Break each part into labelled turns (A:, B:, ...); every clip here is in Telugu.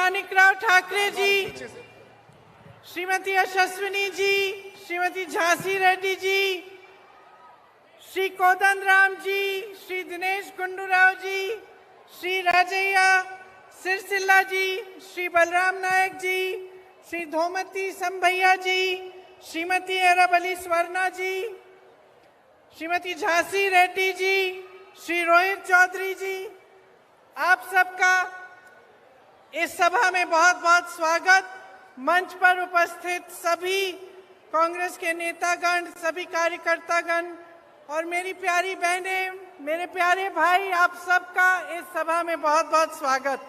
A: माणिकराव ठाकरे जी, श्रीमती यशस्विनी जी, श्रीमती झांसी रेड्डी जी, श्री कोदंड राम जी, श्री दिनेश गुंडूराव जी, श्री राजैया सिरसिल्ला जी, श्री बलराम नायक जी, श्री धोमती संभैया जी, श्रीमती अरबली स्वर्णा जी, श्रीमती झांसी रेड्डी जी, श्री रोहित चौधरी जी, आप सबका इस सभा में बहुत बहुत स्वागत। मंच पर उपस्थित सभी कांग्रेस के नेतागण, सभी कार्यकर्तागण और मेरी प्यारी बहनें, मेरे प्यारे भाई, आप सबका इस सभा में बहुत बहुत स्वागत।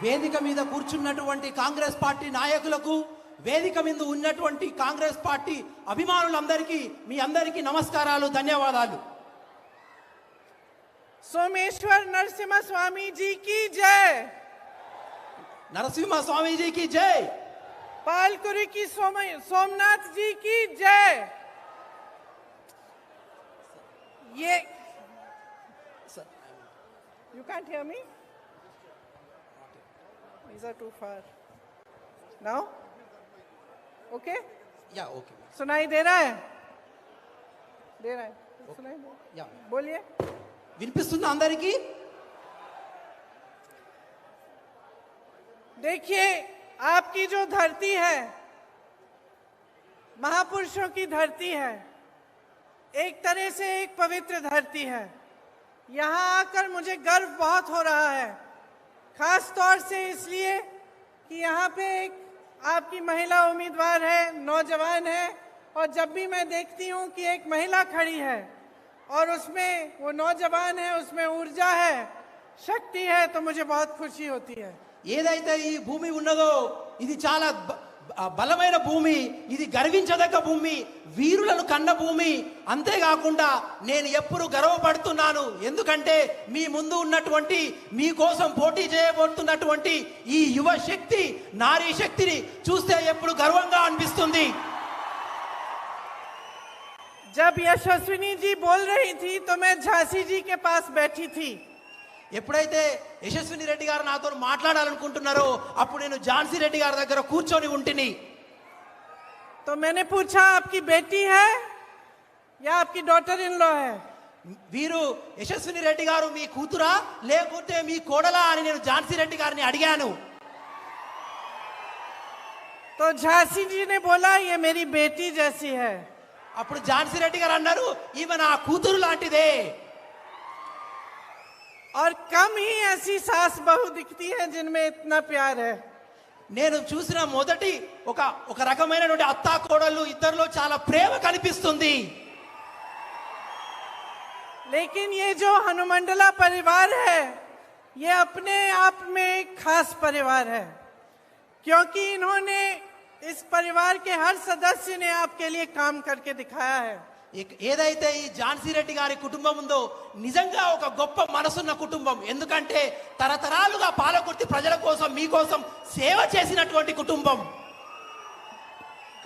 B: వేదిక మీద కూర్చున్నటువంటి కాంగ్రెస్ పార్టీ నాయకులకు, వేదిక మీద ఉన్నటువంటి కాంగ్రెస్ పార్టీ అభిమానులందరికీ మీ అందరికీ నమస్కారాలు, ధన్యవాదాలు।
A: सोमेश्वर नरसिम्हा स्वामी जी की जय।
B: नरसिम्हा स्वामी जी की जय।
A: पालकुरी की सोमनाथ जी की जय। ये You can't hear me? These are too far. Now? Okay?
B: या ओके।
A: सुनाई दे रहा है? दे रहा है? सुनाई दे?
B: या
A: बोलिए।
B: వినిపిస్తుందా అందరికీ?
A: देखिए, आपकी जो धरती है, महापुरुषों की धरती है, एक तरह से एक पवित्र धरती है। यहाँ आकर मुझे गर्व बहुत हो रहा है, खास तौर से इसलिए कि यहाँ पे एक आपकी महिला उम्मीदवार है, नौजवान है, और जब भी मैं देखती हूँ कि एक महिला खड़ी है और उसमें वो नौजवान है, उसमें ऊर्जा है, शक्ति है, तो मुझे बहुत खुशी होती है।
B: ఏదైతే ఈ భూమి ఉన్నదో ఇది చాలా బలమైన భూమి, ఇది గర్వించదగ్గ భూమి, వీరులను కన్న భూమి। అంతేకాకుండా నేను ఎప్పుడు గర్వపడుతున్నాను, ఎందుకంటే మీ ముందు ఉన్నటువంటి, మీ కోసం పోటీ చేయబోతున్నటువంటి ఈ యువ శక్తి, నారీ శక్తిని చూస్తే ఎప్పుడు గర్వంగా అనిపిస్తుంది।
A: जब यशस्विनी जी बोल रही थी तो मैं झांसी जी के पास बैठी थी।
B: ఎప్పుడైతే యశస్విని రెడ్డి గారు నాతో మాట్లాడాలనుకుంటున్నారో అప్పుడు నేను ఝాన్సీ రెడ్డి గారి దగ్గర కూర్చొని ఉంటిని।
A: तो मैंने पूछा, आपकी बेटी है या आपकी डॉटर इन लॉ है?
B: వీరు యశస్విని రెడ్డి గారు మీ కూతురా లేకుంటే మీ కోడలా అని నేను ఝాన్సీ రెడ్డి గారిని అడిగాను।
A: तो झांसी जी ने बोला, ये मेरी बेटी जैसी है।
B: అప్పుడు ఝాన్సీ రెడ్డి గారు అన్నారు, ఈమె నా కూతురు లాంటిదే।
A: और कम ही ऐसी सास बहू दिखती है जिनमें इतना प्यार है।
B: నేను చూసిన మొదటి ఒక రకమైనటువంటి అత్తా కోడళ్ళు ఇద్దరిలో చాలా ప్రేమ కనిపిస్తుంది।
A: लेकिन ये जो हनुमंडला परिवार है, ये अपने आप में एक खास परिवार है, क्योंकि इन्होंने इस परिवार के हर सदस्य ने आपके लिए काम करके दिखाया है।
B: ఏదైతే ఈ ఝాన్సీ రెడ్డి గారి కుటుంబం ఉందో నిజంగా ఒక గొప్ప మనసున్న కుటుంబం, ఎందుకంటే తరతరాలుగా పాలకుర్తి ప్రజల కోసం, మీకోసం సేవ చేసినటువంటి కుటుంబం।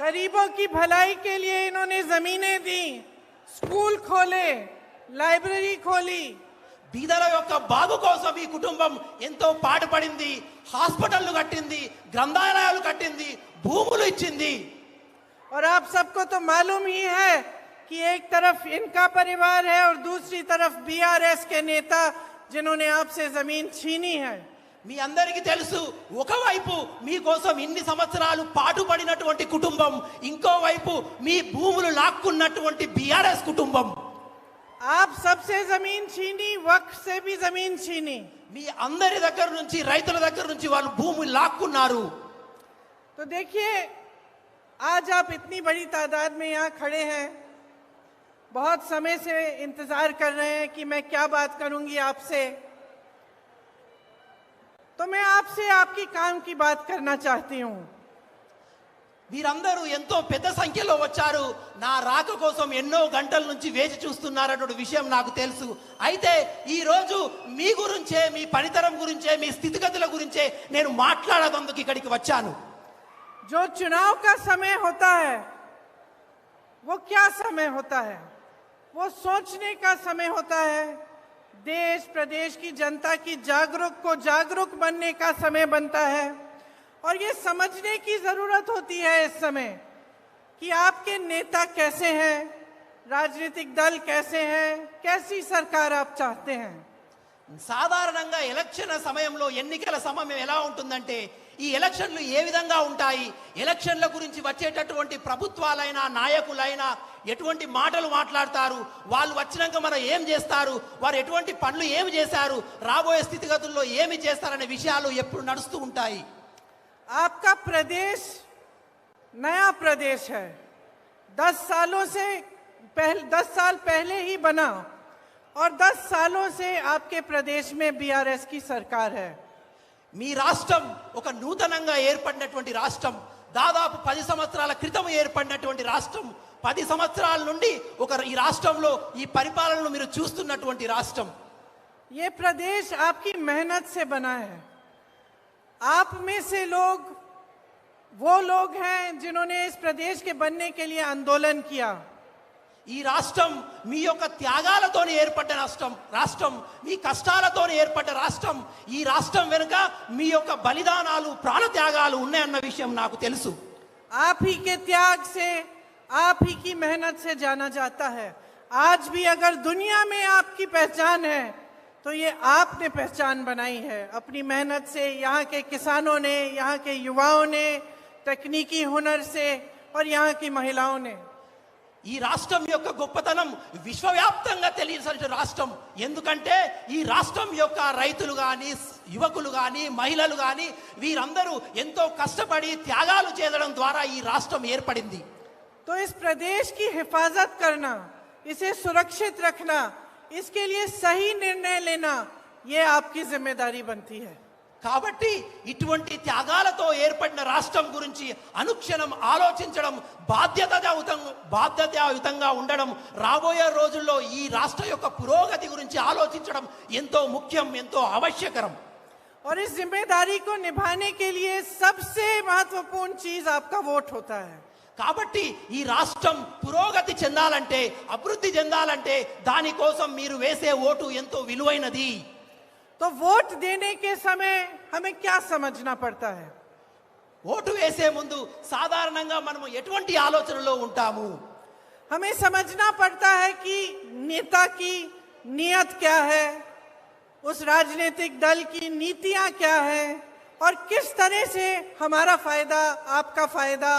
A: गरीबों की भलाई के लिए इन्होंने जमीनें दी, स्कूल खोले, लाइब्रेरी खोली।
B: బీదల యొక్క బాగు కోసం ఈ కుటుంబం ఎంతో పాటుపడింది, హాస్పిటళ్లు కట్టింది, గ్రంథాలయాలు కట్టింది, భూములు ఇచ్చింది।
A: और आप सबको तो मालूम ही है कि एक तरफ इनका परिवार है और दूसरी तरफ बीआरएस के नेता जिन्होंने आपसे जमीन छीनी है।
B: మీ అందరికీ తెలుసు, ఒకవైపు మీకోసం ఇన్ని సంవత్సరాలు పాటుపడినటువంటి కుటుంబం, ఇంకోవైపు మీ భూములు లాక్కున్నటువంటి బీఆర్ఎస్ కుటుంబం।
A: आप सबसे जमीन छीनी, वक्फ से भी जमीन छीनी।
B: మీ అందరి దగ్గర నుంచి, రైతుల దగ్గర నుంచి వాళ్ళు భూములు లాక్కున్నారు।
A: तो देखिए, आज आप इतनी बड़ी तादाद में यहाँ खड़े हैं, बहुत समय से इंतजार कर रहे हैं कि मैं क्या बात करूंगी आपसे, तो मैं आपसे आपकी काम की बात करना चाहती हूं।
B: వీరందరూ ఎంతో పెద్ద సంఖ్యలో వచ్చారు, నా రాక కోసం ఎన్నో గంటల నుంచి వేచి చూస్తున్నారన్న విషయం నాకు తెలుసు। అయితే ఈ రోజు మీ గురించే, మీ పనితరం గురించే, మీ స్థితిగతుల గురించే నేను మాట్లాడేందుకు ఇక్కడికి వచ్చాను।
A: जो चुनाव का समय होता है, वो क्या समय होता है? वो सोचने का समय होता है, देश प्रदेश की जनता की जागरूक बनने का समय बनता है। और ये समझने की जरूरत होती है इस समय कि आपके नेता कैसे हैं, राजनीतिक दल कैसे हैं, कैसी सरकार आप चाहते हैं।
B: సాధారణంగా ఎలక్షన్ సమయంలో ఎన్నికల సమయం ఎలా ఉంటుందంటే ఈ ఎలక్షన్లు ఏ విధంగా ఉంటాయి, ఎలక్షన్ల గురించి వచ్చేటటువంటి ప్రభుత్వాలైనా నాయకులైనా ఎటువంటి మాటలు మాట్లాడతారు, వాళ్ళు వచ్చినాక మనం ఏం చేస్తారు, వారు ఎటువంటి పనులు ఏమి చేశారు, రాబోయే స్థితిగతుల్లో ఏమి చేస్తారనే విషయాలు ఎప్పుడు నడుస్తూ ఉంటాయి.
A: आपका प्रदेश नया प्रदेश है, 10 सालों से 10 साल पहले ही बना और 10 सालों से आपके प्रदेश में बीआरएस की सरकार है।
B: మీ రాష్ట్రం ఒక నూతనంగా ఏర్పడినటువంటి రాష్ట్రం, దాదాపు 10 సంవత్సరాల క్రితం ఏర్పడినటువంటి రాష్ట్రం, 10 సంవత్సరాల నుండి ఈ రాష్ట్రంలో ఈ పరిపాలనను మీరు చూస్తున్నటువంటి రాష్ట్రం.
A: ये प्रदेश आपकी मेहनत से बना है। आप में से लोग वो लोग हैं जिन्होंने इस प्रदेश के बनने के लिए आंदोलन किया।
B: ఈ రాష్ట్రం మీ యొక్క త్యాగాలతో ఏర్పడ్డ రాష్ట్రం, మీ కష్టాలతో ఏర్పడ్డ రాష్ట్రం. ఈ రాష్ట్రం వెనుక మీ యొక్క బలిదానాలు, ప్రాణ త్యాగాలు ఉన్నాయన్న విషయం నాకు తెలుసు.
A: आप ही के त्याग से, आप ही की मेहनत से जाना जाता है। आज भी अगर दुनिया में आपकी पहचान है तो ये आपने पहचान बनाई है अपनी मेहनत से। यहाँ के किसानों ने, यहाँ के युवाओं ने, तकनीकी हुनर से और यहाँ की महिलाओं ने।
B: ఈ రాష్ట్రం యొక్క గొప్పతనం విశ్వవ్యాప్తంగా తెలియసిన రాష్ట్రం. ఎందుకంటే ఈ రాష్ట్రం యొక్క రైతులు కానీ, యువకులు కానీ, మహిళలు కానీ వీరందరూ ఎంతో కష్టపడి త్యాగాలు చేయడం ద్వారా ఈ రాష్ట్రం ఏర్పడింది.
A: तो इस प्रदेश की हिफाजत करना, इसे सुरक्षित रखना, इसके लिए सही निर्णय लेना, ये आपकी जिम्मेदारी बनती है।
B: కాబట్టి ఇటువంటి త్యాగాలతో ఏర్పడిన రాష్ట్రం గురించి అనుక్షణం ఆలోచించడం, బాధ్యతాయుతంగా ఉండడం, రాబోయే రోజుల్లో ఈ రాష్ట్ర యొక్క పురోగతి గురించి ఆలోచించడం ఎంతో ముఖ్యం, ఎంతో ఆవశ్యకరం.
A: और इस जिम्मेदारी को निभाने के लिए सबसे महत्वपूर्ण चीज आपका वोट होता है।
B: కాబట్టి ఈ రాష్ట్రం పురోగతి చెందాలంటే, అభివృద్ధి చెందాలంటే దానికోసం మీరు వేసే ఓటు ఎంతో విలువైనది.
A: तो वोट देने के समय हमें क्या समझना पड़ता है?
B: ఓటు వేసే ముందు సాధారణంగా మనం ఎటువంటి ఆలోచనలో ఉంటాము?
A: हमें समझना पड़ता है कि नेता की नीयत क्या है, उस राजनीतिक दल की नीतियां क्या है और किस तरह से हमारा फायदा, आपका फायदा,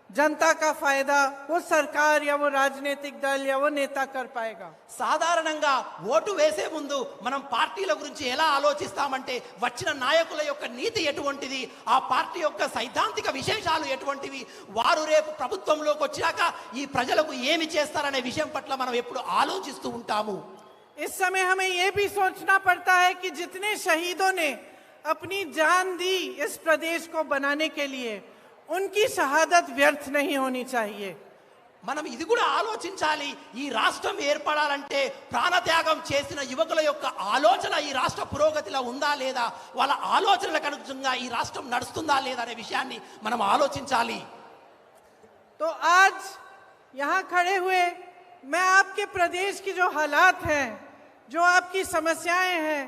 A: जनता का फायदा वो सरकार या वो राजनीतिक दल या वो नेता कर पाएगा।
B: సాధారణంగా ఓటు వేసే ముందు మనం పార్టీల గురించి ఎలా ఆలోచిస్తామంటే వచ్చిన నాయకుల యొక్క నీతి ఎటువంటిది, ఆ పార్టీ యొక్క సైద్ధాంతిక విశేషాలు ఎటువంటివి, వారు రేపు ప్రభుత్వంలోకి వచ్చాక ఈ ప్రజలకు ఏమి చేస్తారనే విషయం పట్ల మనం ఎప్పుడు ఆలోచిస్తూ ఉంటాము.
A: इस समय हमें ये भी सोचना पड़ता है कि जितने शहीदों ने अपनी जान दी इस प्रदेश को बनाने के लिए, उनकी शहादत व्यर्थ नहीं होनी चाहिए।
B: మనం ఇది కూడా ఆలోచించాలి. ఈ రాష్ట్రం ఏర్పడాలంటే ప్రాణత్యాగం చేసిన యువకుల యొక్క ఆలోచన ఈ రాష్ట్ర పురోగతిలో ఉందా లేదా, వాళ్ళ ఆలోచనలకు అనుగుణంగా ఈ రాష్ట్రం నడుస్తుందా లేదా అనే విషయాన్ని మనం ఆలోచించాలి.
A: तो आज यहाँ खड़े हुए मैं आपके प्रदेश की जो हालात हैं, जो आपकी समस्याएं हैं,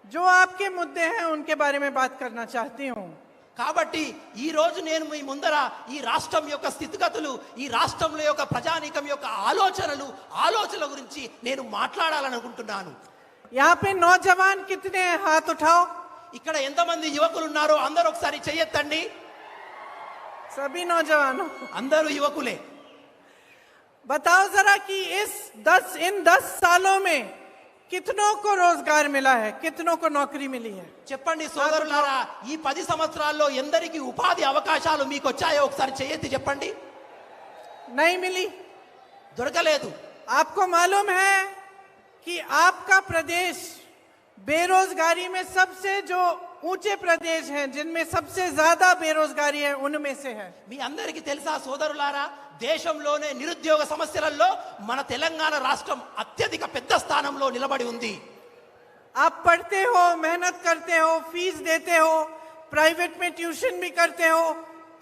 A: जो आपके मुद्दे हैं, उनके बारे में बात करना चाहती हूँ।
B: కాబట్టి ఈ రోజు నేను మీ ముందర ఈ రాష్ట్రం యొక్క స్థితిగతులు, ఈ రాష్ట్రంలో యొక్క ప్రజానీకం యొక్క ఆలోచనల గురించి నేను మాట్లాడాలనుకుంటున్నాను.
A: यहाँ पे नौजवान कितने हैं? हाथ उठाओ।
B: ఇక్కడ ఎంతమంది యువకులు ఉన్నారో అందరూ ఒకసారి చెయ్యెత్తండి.
A: सभी नौजवानों,
B: అందరూ యువకులే.
A: बताओ जरा कि इन 10 सालों में कितनों को रोजगार मिला है, कितनों को नौकरी मिली है?
B: చెప్పండి సోదరులారా, ఈ 10 సంవత్సరాల్లో ఎందరికి ఉపాధి అవకాశాలు మీకు వచ్చాయో ఒకసారి చెయ్యెత్తి చెప్పండి.
A: नहीं मिली।
B: దొరకలేదు.
A: आपको मालूम है कि आपका प्रदेश बेरोजगारी में सबसे जो ऊंचे प्रदेश हैं, जिनमें सबसे ज्यादा बेरोजगारी है, उनमें से है।
B: మీ అందరికీ తెలుసా సోదరులారా, దేశంలోనే నిరుద్యోగ సమస్యలలో మన తెలంగాణ రాష్ట్రం అత్యధిక పెద్ద స్థానంలో నిలబడి ఉంది.
A: आप पढ़ते हो, मेहनत करते हो, फीस देते हो, प्राइवेट में ट्यूशन भी करते हो,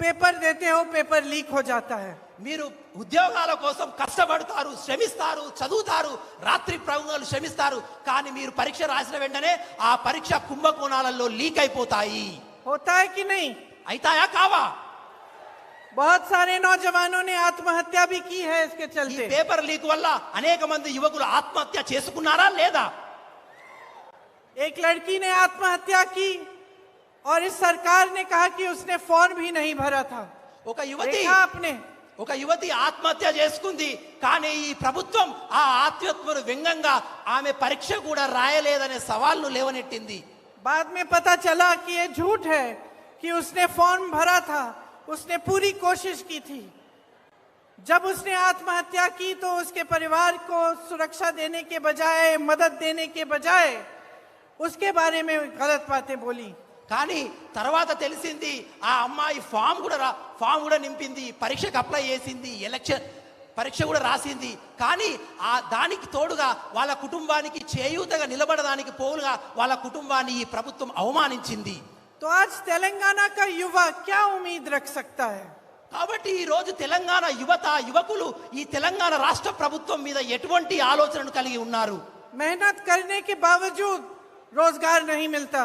A: पेपर देते हो, पेपर लीक हो जाता है।
B: మీరు ఉద్యోగాల కోసం కష్టపడతారు, శ్రమిస్తారు, చదువుతారు, రాత్రి ప్రయోగాలు శ్రమిస్తారు, కానీ మీరు పరీక్ష రాసిన వెంటనే ఆ పరీక్ష కుంభకోణాలలో లీక్ అయిపోతాయి.
A: होता है कि नहीं?
B: అయితాయా కావా?
A: बहुत सारे नौजवानों ने आत्महत्या भी की है इसके
B: ఈ
A: चलते।
B: పేపర్ లీక్ వల్ల అనేక మంది యువకులు ఆత్మహత్య చేసుకున్నారా లేదా?
A: एक लड़की ने आत्महत्या की और इस सरकार ने कहा कि उसने फॉर्म भी नहीं भरा था।
B: ఒక యువతి
A: देखा आपने?
B: ఒక యువతి ఆత్మహత్య చేసుకుంది, కానీ ఈ ప్రభుత్వం ఆ ఆత్మహత్యను వ్యంగ్యంగా ఆమె పరీక్ష కూడా రాయలేదనే సవాల్ను లేవనెట్టింది.
A: बाद में पता चला कि ये झूठ है कि उसने फॉर्म भरा था, उसने पूरी कोशिश की थी। जब उसने आत्महत्या की तो उसके परिवार को सुरक्षा देने के बजाय, मदद देने के बजाय उसके बारे में गलत बातें बोली।
B: కానీ తర్వాత తెలిసింది ఆ అమ్మాయి ఫామ్ కూడా నింపింది, పరీక్షకు అప్లై చేసింది, ఎలక్షన్ పరీక్ష కూడా రాసింది. కానీ ఆ దానికి తోడుగా వాళ్ళ కుటుంబానికి చేయూతగా నిలబడడానికి పోలుగా వాళ్ళ కుటుంబాన్ని ఈ ప్రభుత్వం అవమానించింది.
A: तो आज तेलंगाना का युवा क्या उम्मीद रख सकता है?
B: కాబట్టి ఈ రోజు తెలంగాణ యువకులు ఈ తెలంగాణ రాష్ట్ర ప్రభుత్వం మీద ఎటువంటి ఆలోచనను కలిగి ఉన్నారు?
A: मेहनत करने के बावजूद रोजगार नहीं मिलता,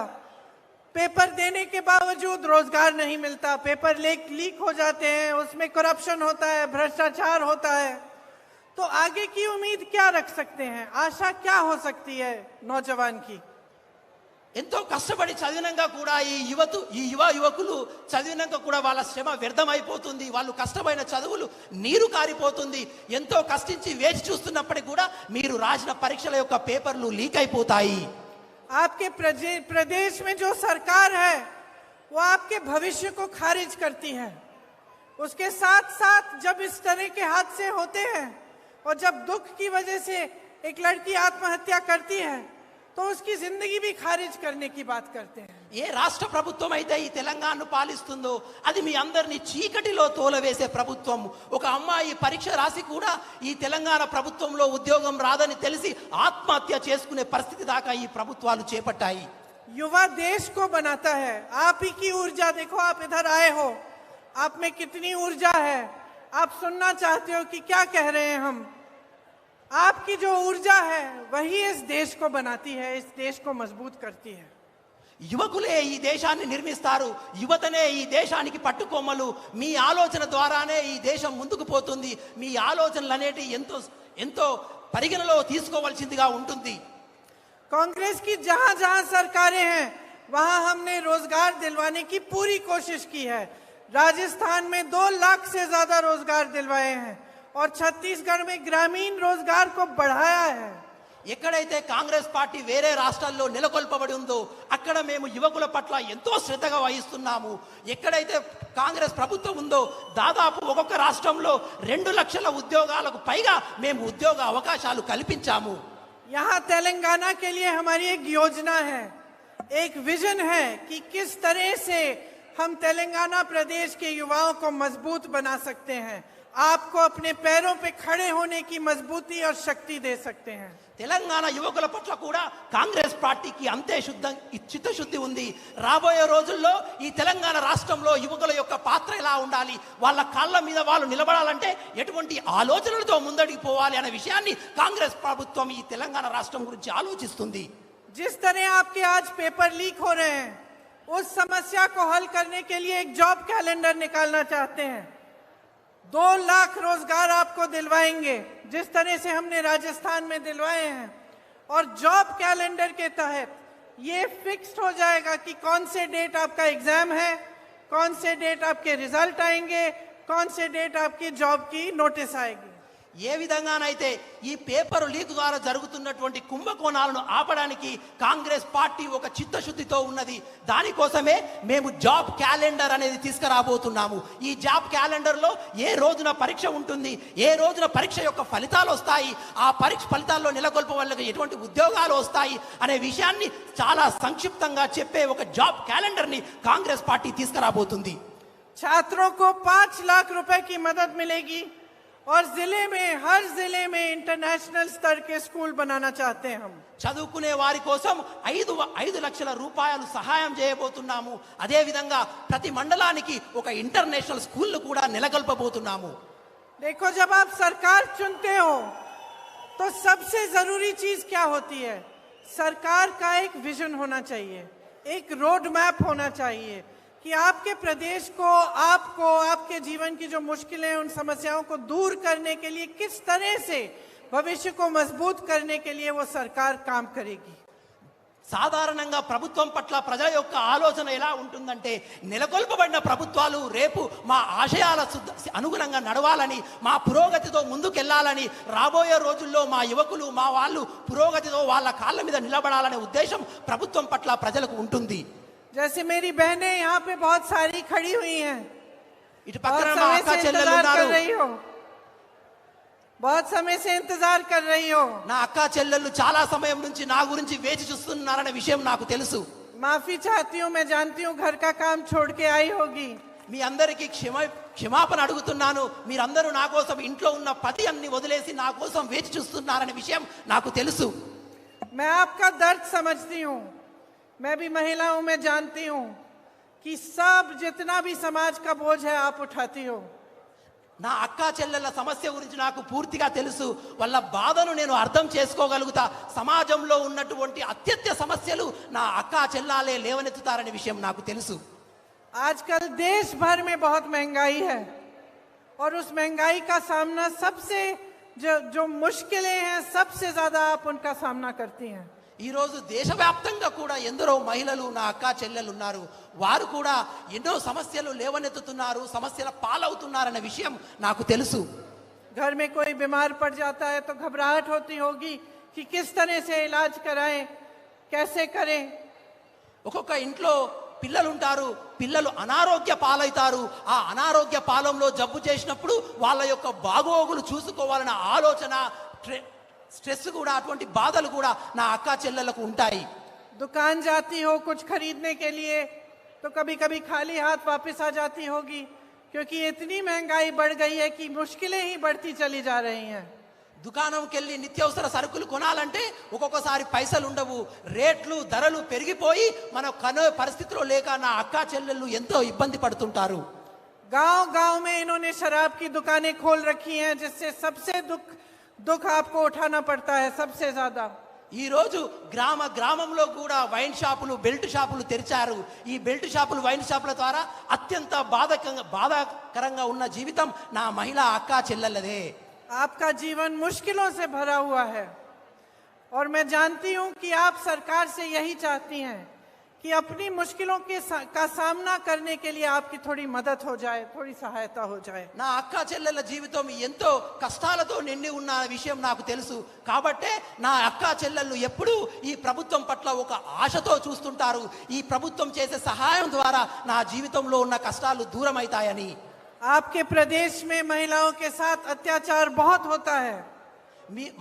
A: पेपर देने के बावजूद रोजगार नहीं मिलता, पेपर लीक हो जाते हैं, उसमें करप्शन होता है, भ्रष्टाचार होता है। तो आगे की उम्मीद क्या रख सकते हैं? आशा क्या हो सकती है नौजवान की?
B: ఎంతో కష్టపడి చదివినాక కూడా ఈ యువకులు చదివినాక కూడా వాళ్ళ శ్రమ వ్యర్థమైపోతుంది, వాళ్ళు కష్టమైన చదువులు నీరు కారిపోతుంది. ఎంతో కష్టించి వేచి చూస్తున్నప్పటికీ కూడా మీరు రాసిన పరీక్షల యొక్క పేపర్లు లీక్ అయిపోతాయి.
A: आपके प्रदेश में जो सरकार है वो आपके भविष्य को खारिज करती है। उसके साथ साथ जब इस तरह के हादसे होते हैं और जब दुख की वजह से एक लड़की आत्महत्या करती है तो उसकी जिंदगी भी खारिज करने की बात करते हैं।
B: ఏ రాష్ట్ర ప్రభుత్వం అయితే ఈ తెలంగాణను పాలిస్తుందో అది మీ అందరినీ చీకటిలో తోలవేసే ప్రభుత్వం. ఒక అమ్మాయి పరీక్ష రాసి కూడా ఈ తెలంగాణ ప్రభుత్వంలో ఉద్యోగం రాదని తెలిసి ఆత్మహత్య చేసుకునే పరిస్థితి దాకా ఈ ప్రభుత్వాలు చేపట్టాయి.
A: युवा देश को बनाता है। आप ही की ऊर्जा देखो, आप इधर आए हो, आप में कितनी ऊर्जा है। आप सुनना चाहते हो कि क्या कह रहे हैं हम। आपकी जो ऊर्जा है वही इस देश को बनाती है, इस देश को मजबूत करती है।
B: యువకులే ఈ దేశాన్ని నిర్మిస్తారు, యువతనే ఈ దేశానికి పట్టుకొమ్మలు. మీ ఆలోచన ద్వారానే ఈ దేశం ముందుకు పోతుంది. మీ ఆలోచనలు అనేటివి ఎంతో పరిగణలో తీసుకోవాల్సిందిగా ఉంటుంది.
A: कांग्रेस की जहां जहां सरकारें हैं वहां हमने रोजगार दिलवाने की पूरी कोशिश की है। राजस्थान में 2 लाख से ज्यादा रोजगार दिलवाए हैं और छत्तीसगढ़ में ग्रामीण रोजगार को बढ़ाया है।
B: ఎక్కడైతే కాంగ్రెస్ పార్టీ వేరే రాష్ట్రాల్లో నెలకొల్పబడి ఉందో అక్కడ మేము యువకుల పట్ల ఎంతో శ్రద్ధగా వహిస్తున్నాము. ఎక్కడైతే కాంగ్రెస్ ప్రభుత్వం ఉందో దాదాపు ఒక్కొక్క రాష్ట్రంలో 2 లక్షల ఉద్యోగాలకు పైగా మేము ఉద్యోగ అవకాశాలు కల్పించాము.
A: यहाँ तेलंगाना के लिए हमारी एक योजना है, एक विजन है कि किस तरह से हम तेलंगाना प्रदेश के युवाओं को मजबूत बना सकते हैं, आपको अपने पैरों पे खड़े होने की मजबूती और शक्ति दे सकते हैं।
B: తెలంగాణ యువకుల పట్ల కూడా కాంగ్రెస్ పార్టీకి అంతే చిత్తశుద్ధి ఉంది. రాబోయే రోజుల్లో ఈ తెలంగాణ రాష్ట్రంలో యువకుల యొక్క పాత్ర ఎలా ఉండాలి, వాళ్ళ కాళ్ళ మీద వాళ్ళు నిలబడాలంటే ఎటువంటి ఆలోచనలతో ముందడికి పోవాలి అనే విషయాన్ని కాంగ్రెస్ ప్రభుత్వం ఈ తెలంగాణ రాష్ట్రం గురించి ఆలోచిస్తుంది.
A: जिस तरह आपके आज पेपर लीक हो रहे हैं उस समस्या को हल करने के लिए एक जॉब कैलेंडर निकालना चाहते हैं। 2 लाख रोजगार आपको दिलवाएंगे जिस तरह से हमने राजस्थान में दिलवाए हैं। और जॉब कैलेंडर के तहत ये फिक्स्ड हो जाएगा कि कौन से डेट आपका एग्जाम है, कौन से डेट आपके रिजल्ट आएंगे, कौन से डेट आपकी जॉब की नोटिस आएगी।
B: ఏ విధంగానైతే ఈ పేపర్ లీక్ ద్వారా జరుగుతున్నటువంటి కుంభకోణాలను ఆపడానికి కాంగ్రెస్ పార్టీ ఒక చిత్తశుద్ధితో ఉన్నది. దానికోసమే మేము జాబ్ క్యాలెండర్ అనేది తీసుకురాబోతున్నాము. ఈ జాబ్ క్యాలెండర్లో ఏ రోజున పరీక్ష ఉంటుంది, ఏ రోజున పరీక్ష యొక్క ఫలితాలు వస్తాయి, ఆ పరీక్ష ఫలితాల్లో నెలకొల్ప వాళ్ళకి ఎటువంటి ఉద్యోగాలు వస్తాయి అనే విషయాన్ని చాలా సంక్షిప్తంగా చెప్పే ఒక జాబ్ క్యాలెండర్ని కాంగ్రెస్ పార్టీ తీసుకురాబోతుంది.
A: छात्रों को 5 लाख रुपए की मदद मिलेगी और हर जिले में इंटरनेशनल स्तर के स्कूल बनाना चाहते हैं हम।
B: చదువుకునే వారి కోసం 5 లక్షల రూపాయలు సహాయం చేయబోతున్నాము. అదే విధంగా ప్రతి మండలానికి ఒక ఇంటర్నేషనల్ స్కూల్ కూడా నెలకొల్పబోతున్నాము.
A: देखो, जब आप सरकार चुनते हो तो सबसे जरूरी चीज क्या होती है? सरकार का एक विजन होना चाहिए, एक रोड मैप होना चाहिए कि आपके प्रदेश को, आपको, आपके जीवन की जो मुश्किलें हैं, उन समस्याओं को दूर करने के लिए किस तरह से भविष्य को मजबूत करने के लिए वो सरकार काम करेगी।
B: సాధారణంగా ప్రభుత్వం పట్ల ప్రజల యొక్క ఆలోచన ఎలా ఉంటుందంటే, నెలకొల్పబడిన ప్రభుత్వాలు రేపు మా ఆశయాల అనుగుణంగా నడవాలని, మా పురోగతితో ముందుకెళ్లాలని, రాబోయే రోజుల్లో మా యువకులు, మా వాళ్ళు పురోగతితో వాళ్ళ కాళ్ళ మీద నిలబడాలనే ఉద్దేశం ప్రభుత్వం పట్ల ప్రజలకు ఉంటుంది.
A: जैसे मेरी बहनें यहाँ पे बहुत सारी खड़ी हुई हैं,
B: ఇటు
A: बहुत
B: పక్కన మా
A: समय
B: అక్క
A: से
B: చెల్లెలు
A: इंतजार कर
B: ఉన్నారు.
A: रही हो, बहुत समय से इंतजार कर रही हो।
B: నా అక్క చెల్లెళ్ళు చాలా సమయం నుంచి నా గురించి వేచి చూస్తున్నారనే విషయం నాకు తెలుసు.
A: माफी चाहती हूँ, मैं जानती हूँ घर का काम छोड़ के आई होगी।
B: మీ అందరికీ క్షమాపణ అడుగుతున్నాను. మీరందరూ నా కోసం ఇంట్లో ఉన్న పతి అన్ని వదిలేసి నా కోసం వేచి చూస్తున్నారనే విషయం నాకు తెలుసు.
A: मैं आपका दर्द समझती हूँ, मैं भी महिला हूँ, मैं जानती हूँ कि सब जितना भी समाज का बोझ है आप उठाती हो।
B: నా అక్క చెల్లెళ్ళ సమస్య గురించి నాకు పూర్తిగా తెలుసు. వాళ్ళ బాధను నేను అర్థం చేసుకోగలుగుతా. సమాజంలో ఉన్నటువంటి అత్యత్య సమస్యలు నా అక్క చెల్లాలే లేవనెత్తుతారనే విషయం నాకు తెలుసు.
A: आजकल देश भर में बहुत महंगाई है और उस महंगाई का सामना सबसे जो मुश्किलें हैं, सबसे ज्यादा आप उनका सामना करती हैं।
B: ఈ రోజు దేశవ్యాప్తంగా కూడా ఎందరో మహిళలు నా అక్క చెల్లెలు ఉన్నారు. వారు కూడా ఎన్నో సమస్యలు లేవనెత్తుతున్నారు, సమస్యల పాలవుతున్నారన్న విషయం నాకు తెలుసు.
A: घर में कोई बीमार पड़ जाता है तो घबराहट होती होगी कि किस तरह से इलाज कराएं, कैसे करें।
B: ఒక్కొక్క ఇంట్లో పిల్లలు ఉంటారు, పిల్లలు అనారోగ్య పాలవుతారు. ఆ అనారోగ్య పాలంలో జబ్బు చేసినప్పుడు వాళ్ళ యొక్క బాగోగులు చూసుకోవాలన్న ఆలోచన, స్ట్రెస్ కూడా, అటువంటి బాధలు కూడా నా అక్క చెల్లెలకు ఉంటాయి.
A: दुकान जाती हो कुछ खरीदने के लिए तो कभी कभी खाली हाथ वापस आ जाती होगी, क्योंकि इतनी महंगाई बढ़ गई है कि मुश्किलें ही बढ़ती चली जा रही हैं।
B: దుకాణంకి వెళ్ళి నిత్యావసర సరుకులు కొనాలంటే ఒక్కొక్కసారి పైసలు ఉండవు, రేట్లు ధరలు పెరిగిపోయి మనం కొనే పరిస్థితిలో లేక నా అక్క చెల్లెళ్ళు ఎంతో ఇబ్బంది పడుతుంటారు.
A: गांव गांव में इन्होंने शराब की दुकानें खोल रखी हैं, जिससे सबसे दुख आपको उठाना पड़ता है सबसे ज्यादा।
B: ఈ రోజు గ్రామంలో కూడా వైన్ షాపులు, బెల్ట్ షాపులు తెరిచారు. ఈ బెల్ట్ షాపులు, వైన్ షాపుల ద్వారా అత్యంత బాధాకరంగా ఉన్న జీవితం నా మహిళా అక్క చెల్లెళ్ళదే.
A: आपका जीवन मुश्किलों से भरा हुआ है और मैं जानती हूं कि आप सरकार से यही चाहती हैं कि अपनी मुश्किलों का सामना करने के लिए आपकी थोड़ी मदद हो जाए, थोड़ी सहायता हो जाए।
B: నా అక్క చెల్లెళ్ళ జీవితం ఎంతో కష్టాలతో నిండి ఉన్న విషయం నాకు తెలుసు. కాబట్టే నా అక్క చెల్లెళ్ళు ఎప్పుడూ ఈ ప్రభుత్వం పట్ల ఒక ఆశతో చూస్తుంటారు. ఈ ప్రభుత్వం చేసే సహాయం ద్వారా నా జీవితంలో ఉన్న కష్టాలు దూరం అవుతాయని.
A: आपके प्रदेश में महिलाओं के साथ अत्याचार बहुत होता है।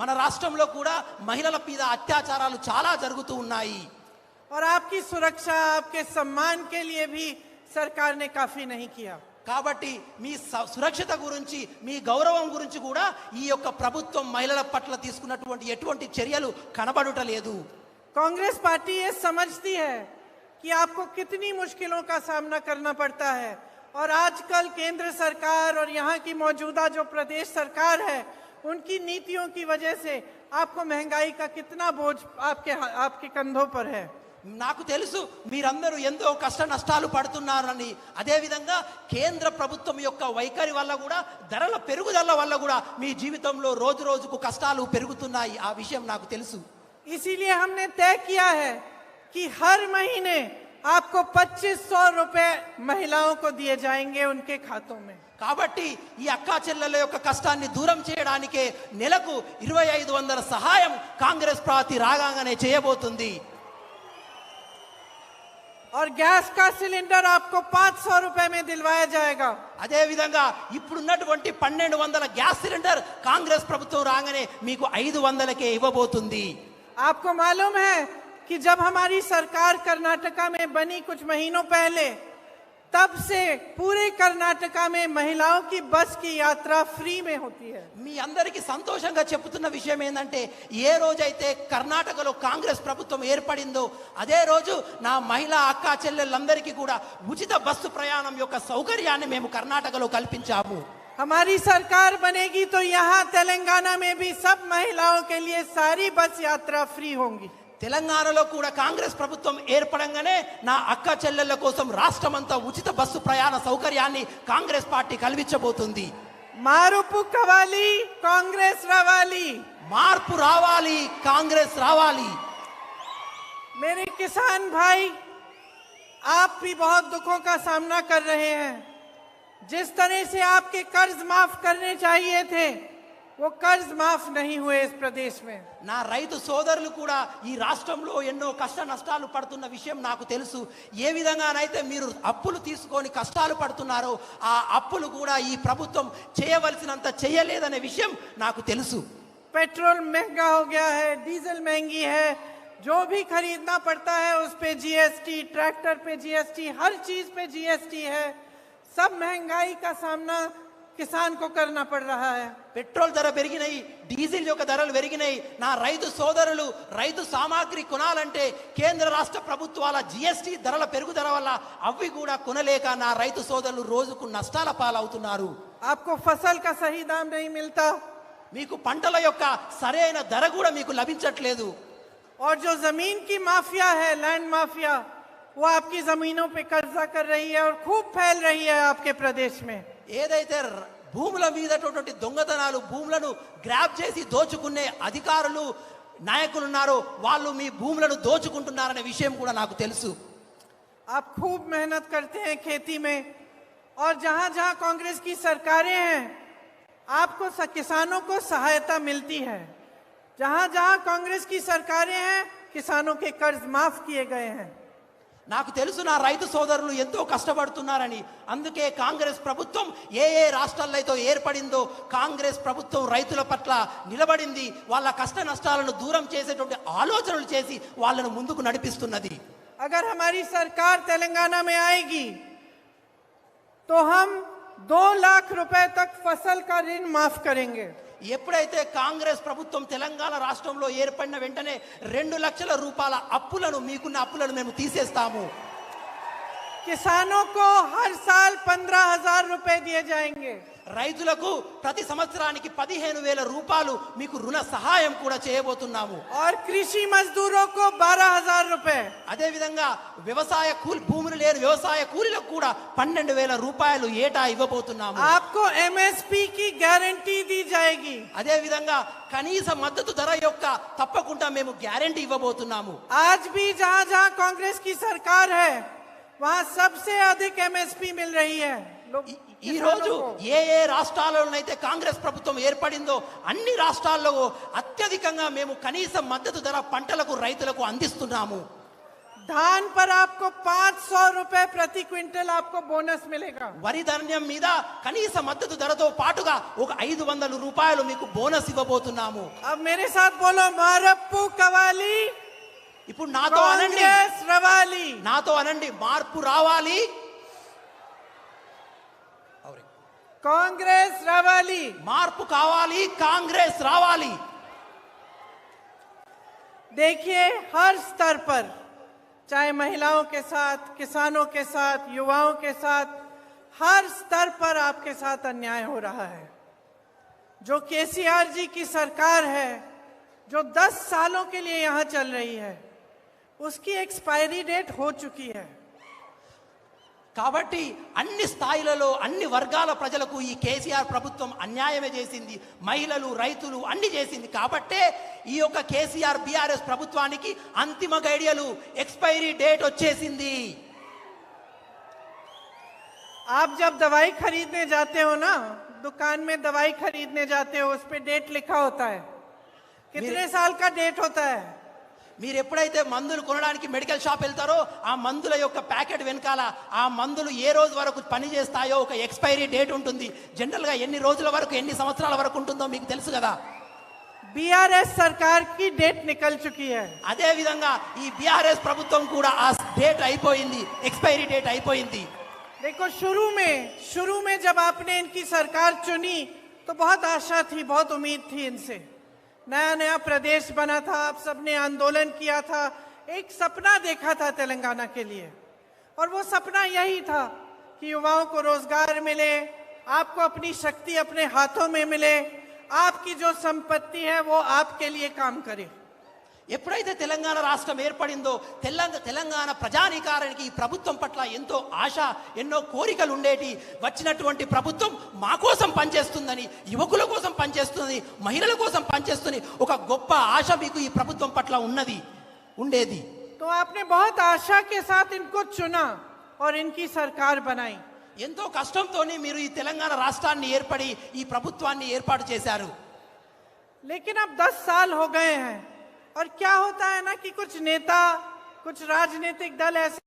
B: మన రాష్ట్రంలో కూడా మహిళల మీద అత్యాచారాలు చాలా జరుగుతూ ఉన్నాయి.
A: और आपकी सुरक्षा, आपके सम्मान के लिए भी सरकार ने काफी नहीं किया।
B: కాబట్టి మీ సురక్షిత గురించి, మీ గౌరవం గురించి కూడా ఈ యొక్క ప్రభుత్వం మహిళల పట్ల తీసుకున్నటువంటి ఎటువంటి చర్యలు కనబడటలేదు.
A: कांग्रेस पार्टी ये समझती है कि आपको कितनी मुश्किलों का सामना करना पड़ता है और आजकल केंद्र सरकार और यहाँ की मौजूदा जो प्रदेश सरकार है, उनकी नीतियों की वजह से आपको महंगाई का कितना बोझ आपके कंधों पर है।
B: నాకు తెలుసు మీరందరూ ఎంతో కష్ట నష్టాలు పడుతున్నారని. అదేవిధంగా కేంద్ర ప్రభుత్వం యొక్క వైఖరి వల్ల కూడా, ధరల పెరుగుదల వల్ల కూడా మీ జీవితంలో రోజు రోజుకు కష్టాలు పెరుగుతున్నాయి. ఆ విషయం నాకు తెలుసు.
A: इसीलिए हमने तय किया है कि हर महीने आपको 2500 रुपए महिलाओं को दिए जाएंगे उनके खातों में।
B: కాబట్టి ఈ అక్కా చెల్లెల యొక్క కష్టాన్ని దూరం చేయడానికే నెలకు 2500 సహాయం కాంగ్రెస్ పార్టీ రాగానే చేయబోతుంది.
A: और गैस का सिलेंडर आपको 500 रुपए में दिलवाया जाएगा।
B: అదే విధంగా ఇప్పుడున్నటువంటి 1200 గ్యాస్ సిలిండర్ కాంగ్రెస్ ప్రభుత్వం రాగానే మీకు 500కే ఇవ్వబోతుంది.
A: आपको मालूम है कि जब हमारी सरकार कर्नाटका में बनी कुछ महीनों पहले, तब से पूरे कर्नाटका में महिलाओं की बस की यात्रा फ्री में होती है।
B: మీ అందరికీ సంతోషంగా చెప్తున్న విషయం ఏంటంటే, ఏ రోజైతే కర్ణాటకలో కాంగ్రెస్ ప్రభుత్వం ఏర్పడిందో అదే రోజు నా మహిళా అక్క చెల్లెళ్ళందరికీ కూడా ఉచిత బస్సు ప్రయాణం యొక్క సౌకర్యాన్ని మేము కర్ణాటకలో కల్పించాము.
A: हमारी सरकार बनेगी तो यहाँ तेलंगाना में भी सब महिलाओं के लिए सारी बस यात्रा फ्री होंगी।
B: తెలంగాణలో కూడా కాంగ్రెస్ ప్రభుత్వం ఏర్పడంగానే నా అక్క చెల్లెళ్ళ కోసం రాష్ట్రమంతా ఉచిత బస్సు ప్రయాణ సౌకర్యాన్ని కాంగ్రెస్ పార్టీ కల్పించబోతుంది.
A: मारुपु कवाली कांग्रेस रवाली.
B: మార్పు రావాలి, కాంగ్రెస్ రావాలి.
A: मेरे किसान भाई, आप भी बहुत दुखों का सामना कर रहे हैं. जिस तरह से आपके कर्ज माफ करने चाहिए थे, वो कर्ज माफ नहीं हुए इस प्रदेश में.
B: నా రైతు సోదరులు కూడా ఈ రాష్ట్రంలో ఎన్నో కష్ట నష్టాలు పడుతున్న విషయం నాకు తెలుసు. ఏ విధంగానైతే మీరు అప్పులు తీసుకొని కష్టాలు పడుతున్నారో ఆ అప్పులు కూడా ఈ ప్రభుత్వం చేయవలసినంత చేయలేదనే విషయం నాకు తెలుసు.
A: पेट्रोल महंगा हो गया है, डीजल महंगी है, जो भी खरीदना पड़ता है उस पे जीएसटी, ट्रैक्टर पे जीएसटी, हर चीज पे जीएसटी है. सब महंगाई का सामना किसान को करना पड़ रहा है.
B: పెట్రోల్ ధర పెరిగినాయి, డీజిల్ యొక్క ధరలు పెరిగినాయి. నా రైతు సోదరులు రైతు సామాగ్రి కొనాలంటే కేంద్ర రాష్ట్ర ప్రభుత్వాల జిఎస్టీ ధరల పెరుగుదల వల్ల అవి కూడా కొనలేక నా రైతు సోదరులు రోజుకు నష్టాల పాలవుతున్నారు.
A: आपको फसल का सही दाम नहीं मिलता,
B: మీకు పంటల యొక్క సరైన ధర కూడా మీకు లభించట్లేదు.
A: और जो जमीन की माफिया है, लैंड माफिया, वो आपकी जमीनों पे कब्जा कर रही है और खूब फैल रही है आपके प्रदेश में.
B: ఏదైతే భూముల మీదటువంటి దొంగతనాలు, భూములను గ్రాబ్ చేసి దోచుకునే అధికారులు నాయకులు ఉన్నారో వాళ్ళు మీ భూములను దోచుకుంటున్నారనే విషయం కూడా నాకు తెలుసు.
A: आप खूब मेहनत करते हैं खेती में, और जहां जहां कांग्रेस की सरकारें हैं आपको किसानों को सहायता मिलती है. जहां जहां कांग्रेस की सरकारें हैं किसानों के कर्ज माफ किए गए हैं.
B: నాకు తెలుసు నా రైతు సోదరులు ఎంతో కష్టపడుతున్నారని. అందుకే కాంగ్రెస్ ప్రభుత్వం ఏ ఏ రాష్ట్రాల్లో అయితే ఏర్పడిందో కాంగ్రెస్ ప్రభుత్వం రైతుల పట్ల నిలబడింది. వాళ్ళ కష్ట నష్టాలను దూరం చేసేటువంటి ఆలోచనలు చేసి వాళ్ళను ముందుకు నడిపిస్తున్నది.
A: अगर हमारी सरकार तेलंगाना में आएगी तो हम 2 लाख रुपए तक फसल का ऋण माफ करेंगे.
B: ఎప్పుడైతే కాంగ్రెస్ ప్రభుత్వం తెలంగాణ రాష్ట్రంలో ఏర్పడిన వెంటనే 2 లక్షల రూపాయల అప్పులను, మీకున్న అప్పులను మేము తీసేస్తాము.
A: किसानों को हर साल 15,000 रुपए दिए जाएंगे.
B: రైతులకు ప్రతి సంవత్సరానికి 15,000 రూపాయలు మీకు రుణ సహాయం కూడా చేయబోతున్నాము.
A: और कृषि मजदूरों को 12,000 रुपए.
B: అదే విధంగా వ్యవసాయ భూములు లేని వ్యవసాయ కూలీలకు కూడా 12,000 రూపాయలు ఏటా ఇవ్వబోతున్నాము.
A: आपको एमएसपी की गारंटी दी जाएगी.
B: అదే విధంగా కనీస మద్దతు ధర యొక్క తప్పకుండా మేము గ్యారెంటీ ఇవ్వబోతున్నాము.
A: आज भी जहां जहां कांग्रेस की सरकार है वहां सबसे अधिक एमएसपी मिल रही है.
B: ఈ రోజు ఏ ఏ రాష్ట్రాల్లోనైతే కాంగ్రెస్ ప్రభుత్వం ఏర్పడిందో అన్ని రాష్ట్రాల్లో అత్యధికంగా మేము కనీస మద్దతు ధర పంటలకు రైతులకు అందిస్తున్నాము.
A: धान पर आपको 500 रुपए प्रति क्विंटल आपको बोनस मिलेगा.
B: వరి ధాన్యం మీద కనీస మద్దతు ధరతో పాటుగా ఒక 500 రూపాయలు మీకు బోనస్ ఇవ్వబోతున్నాము.
A: अब मेरे साथ बोलो, मारप्पू कवाली
B: ఇప్పుడు నాతో అనండి,
A: कांग्रेस रवाली.
B: నాతో అనండి, మార్పు రావాలి,
A: कांग्रेस रवाली.
B: మార్పు కావాలి, కాంగ్రెస్ రావాలి.
A: देखिए, हर स्तर पर, चाहे महिलाओं के साथ, किसानों के साथ, युवाओं के साथ, हर स्तर पर आपके साथ अन्याय हो रहा है. जो केसीआर जी की सरकार है, जो 10 सालों के लिए यहां चल रही है, उसकी एक्सपायरी डेट हो चुकी है.
B: కాబట్టి అన్ని స్థాయిలలో అన్ని వర్గాల ప్రజలకు ఈ కేసీఆర్ ప్రభుత్వం అన్యాయమే చేసింది. మహిళలు, రైతులు అన్ని చేసింది. కాబట్టే ఈ యొక్క కేసీఆర్ బీఆర్ఎస్ ప్రభుత్వానికి అంతిమ గడియలు, ఎక్స్పైరీ డేట్ వచ్చేసింది.
A: आप जब दवाई खरीदने जाते हो ना, दुकान में दवाई खरीदने जाते हो, उस पे डेट लिखा होता है. कितने साल का डेट होता है?
B: మీరు ఎప్పుడైతే మందులు కొనడానికి మెడికల్ షాప్ వెళ్తారో ఆ మందుల యొక్క ప్యాకెట్ వెనకాల ఆ మందులు ఏ రోజు వరకు పనిచేస్తాయో ఒక ఎక్స్పైరీ డేట్ ఉంటుంది. జనరల్గా ఎన్ని రోజుల వరకు, ఎన్ని సంవత్సరాల వరకు ఉంటుందో మీకు తెలుసు కదా.
A: बीआरएस सरकार की डेट निकल चुकी है.
B: అదే విధంగా ఈ బీఆర్ఎస్ ప్రభుత్వం కూడా ఆ డేట్ అయిపోయింది, ఎక్స్పైరీ డేట్ అయిపోయింది.
A: देखो, शुरू में जब आपने इनकी सरकार चुनी तो बहुत आशा थी, बहुत उम्मीद थी इनसे. नया नया प्रदेश बना था, आप सबने आंदोलन किया था, एक सपना देखा था तेलंगाना के लिए. और वो सपना यही था कि युवाओं को रोजगार मिले, आपको अपनी शक्ति अपने हाथों में मिले, आपकी जो संपत्ति है वो आपके लिए काम करे.
B: ఎప్పుడైతే తెలంగాణ రాష్ట్రం ఏర్పడిందో తెలంగాణ ప్రజానీకారానికి ఈ ప్రభుత్వం పట్ల ఎంతో ఆశ, ఎన్నో కోరికలు ఉండేటి. వచ్చినటువంటి ప్రభుత్వం మా కోసం పనిచేస్తుందని, యువకుల కోసం పనిచేస్తుంది, మహిళల కోసం పనిచేస్తుంది, ఒక గొప్ప ఆశ మీకు ఈ ప్రభుత్వం పట్ల ఉండేది.
A: तो आपने बहुत आशा के साथ इनको चुना और इनकी सरकार बनाई.
B: ఎంతో కష్టంతోనే మీరు ఈ తెలంగాణ రాష్ట్రాన్ని ఏర్పడి ఈ ప్రభుత్వాన్ని ఏర్పాటు చేశారు.
A: लेकिन अब 10 साल हो गए हैं और क्या होता है ना कि कुछ नेता, कुछ राजनीतिक दल ऐसे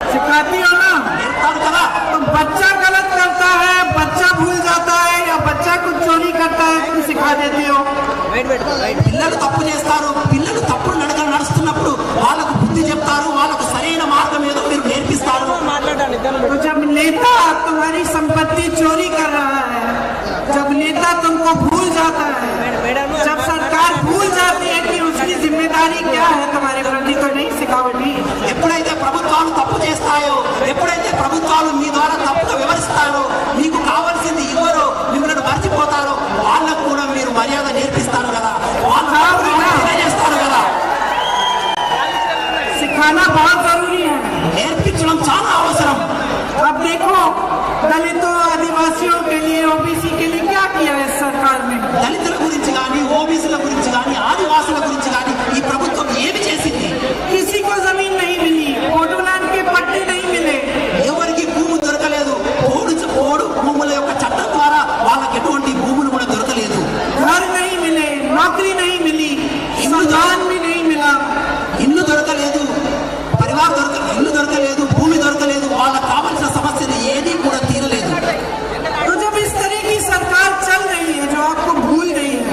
A: सिखाती हो ना, तो बच्चा गलत करता है, बच्चा भूल जाता है या बच्चा कुछ चोरी करता है, तुम सिखा देती हो.
B: పిల్లలు తప్పు చేస్తారు, పిల్లలు తప్పుడు నడుస్తున్నప్పుడు వాళ్ళకు బుద్ధి చెప్తారు, వాళ్ళకు సరైన మార్గం ఏదో మీరు నేర్పిస్తారు.
A: तो जब नेता तुम्हारी संपत्ति चोरी कर रहा है, जब नेता तुमको भूल जाता है, जब सरकार भूल जाती है कि उसकी जिम्मेदारी क्या है तुम्हारे प्रति, तो नहीं सिखावटी.
B: ఎప్పుడైతే ప్రభుత్వాలు తప్పు చేస్తాయో, ఎప్పుడైతే ప్రభుత్వాలు మీ ద్వారా తప్పుగా వివరిస్తారో, మీకు కావాల్సింది ఇవ్వరో, మిమ్మల్ని మర్చిపోతారో, వాళ్ళకు కూడా మీరు మర్యాద నేర్పిస్తారు కదా, చేస్తారు కదా.
A: सिखाना बहुत जरूरी है.
B: నేర్పించడం చాలా అవసరం.
A: अब देखो, दलितों, आदिवासियों के लिए, ओबीसी के लिए क्या किया है सरकार ने.
B: దళితుల గురించి కానీ, ఓబీసీల గురించి కానీ, ఆదివాసుల గురించి కానీ ఈ ప్రభుత్వం ఏమి చేసింది?
A: किसी को जमीन नहीं मिली, बोडोलैंड के पट्टे नहीं मिले,
B: ఎవరికి భూములు దొరకలేదు. పోడు భూముల యొక్క చట్టం ద్వారా వాళ్ళకి ఎటువంటి భూములు కూడా దొరకలేదు.
A: घर नहीं मिले, नौकरी नहीं मिली, सम्मान भी नहीं मिला.
B: ఇల్లు దొరకలేదు, ఇల్లు దొరకలేదు, భూమి దొరకలేదు, వాళ్ళకి కావాల్సిన సమస్యలు ఏది కూడా తీరలేదు.
A: तो जब इस तरह की सरकार चल रही है जो आपको भूल रही है,